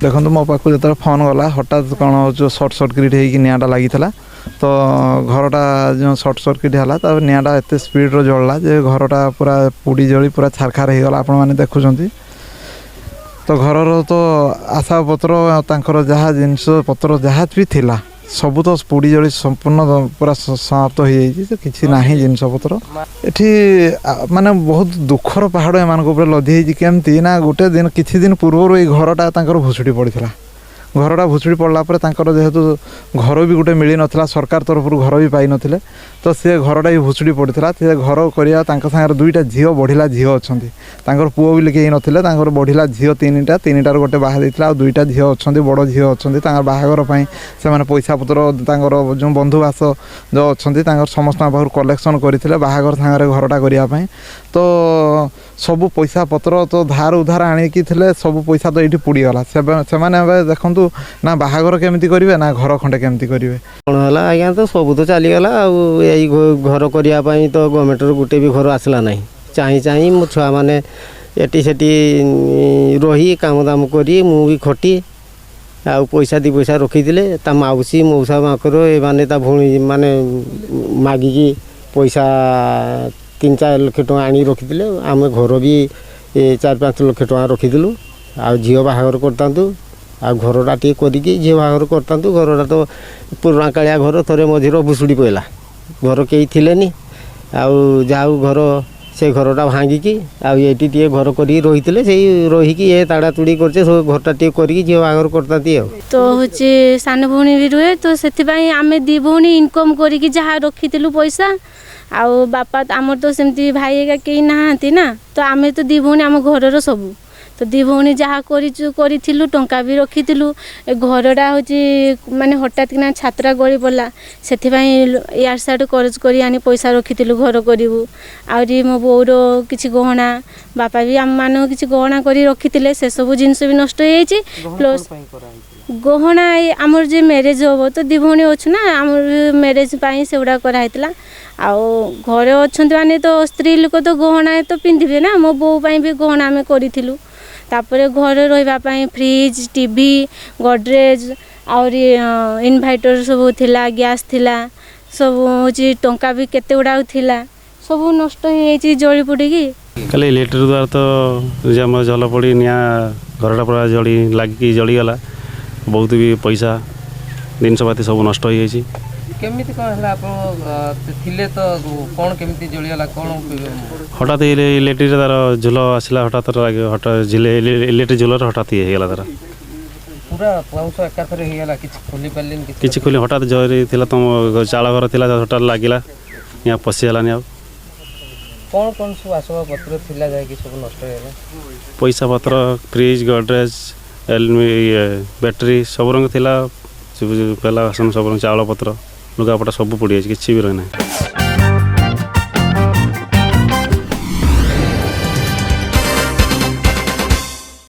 देखो मो पाक जो फोन गला हठात कौन जो सर्ट सर्किट होगी निआटा लगी तो घरटा जो सर्ट सर्किट है निआटा एत स्पीड जलला जे घरटा पूरा पोड़ी जली पूरा छारखार हो गला आपण मैंने देखुं तो घर तो आशा पत्र जहाँ जिनस पत्र जहाँ भी थिला सब तो पोड़ी जली संपूर्ण पूरा समाप्त हो जाए किसी ना जिनस पत्र ये माने बहुत दुखर पहाड़ एम लदी केमती ना गोटे दिन किसी दिन पूर्व ये घरटा भुसुड़ी पड़ा घरटा भुसुड़ी पड़ला जेहेतु घर भी गोटे मिल नाला सरकार तरफ घर भी पाई नथिले तो सी घरटा भी भुसुड़ी पड़ा से घर कर दुईटा झील बढ़िला झील अच्छा पुओ भी कहीं नथिले बढ़िला झील तीन गोटे बाहा देता दुईटा झील अच्छा बड़ झील अच्छा बाहागर से पैसा पतर जो बंधुबास जो अच्छा समस्त पाखर कलेक्शन करते बाहागर सांगे घरटा करने तो सब पैसा पतर तो धार उधार आणिकी सब पैसा तो ये पोड़ीगला से देखु ना बाहागर केमती करेंगे ना घर खंडे केमती करेंगे कौन है आज्ञा तो सब तो चलीगला आई घर करने तो गवर्नमेंट गोटे भी घर आसला ना चाह मो छुआ मैंने एटी सेठी रही काम दाम करी मु भी खटी आ पैसा दी पैसा रखी ता मौसी मौसा माकर माने ता भूणी माने मागिकी पैसा 3-4 लाख टका आनी रखी आम घर भी 4-5 लाख टका रखीलु आ झील बाहागर करता आ घरटा टे करिकी झील बाहागर करता घरटा तो पुराणा कालिया घर थोड़े मझीर भुसुड़ी पड़ा घर कई थिलेनी आउ जाऊ घर से घरटा भांगिकी आईटी टे घर कर रही से रहीकि ये ताड़ा तुड़ी करछे सब घरटा टे करिकी झील बाहागर करता तो हूँ सान भौणी भी रुए तो से आम दी भौणी इनकम करिकी जहाँ रखीलु पैसा आउ बापा आमर तो सेमती भाई एका कहीं नहांती ना तो आम तो दी भौणी आम घर सबू तो दी भौणी जहाँ करूँ टंका भी रखीलु घरटा हूँ माने हठात किना छात्रा गली पड़ा से यार साइड करज कर आनी पैसा रखीलु घर करूँ आहरी मो बोर किसी गहना बापा भी आम मान किसी गहना कर रखी से सब जिनस भी नष्ट हो जाए प्लस गहना आमर जो मैरेज हम तो दी भौणी अच्छु ना आमर मैरेज से गुड़ा कराई आउ घरे अच्छा माने तो स्त्री लोक तो गहना तो पिंधे ना मो बो भी गहना आम करूँ तापर घर रही फ्रिज टीवी गोदरेज और इनभाइटर सब थिला गैस थिला सब हूँ टंका भी केते गुड़ा थिला सब नष्ट हो जली पड़ी कल इलेक्ट्रिक द्वारा तो जम जल पड़ी निआ घरटा पूरा जड़ी लगिकी जलीगला बहुत भी पैसा जिनसपाती सब नष्ट हो जाए केमिति कौन है आप थिले तो कौन केमिति जलिगला कौन हठात इलेक्ट्रिक तार झुल आसला हठात हठात इलेक्ट्रिक झुलर हठात ये होगा तार पूरा पाउस एकाथरे होगला किछ खोली पारलिन किछ खोली हठात जरी थिला तुम चाल घर थिला हठात लागिला यहाँ पशिगलानी आ कौन सब आसबाब पत्र थिला जाय कि सब नष्ट होगला पैसा पत्र फ्रिज गोदरेज बैटरी सब रंग थिला पहला सब रंग चावल पत्र लुगापटा सब पड़ी किसी भी रही ना।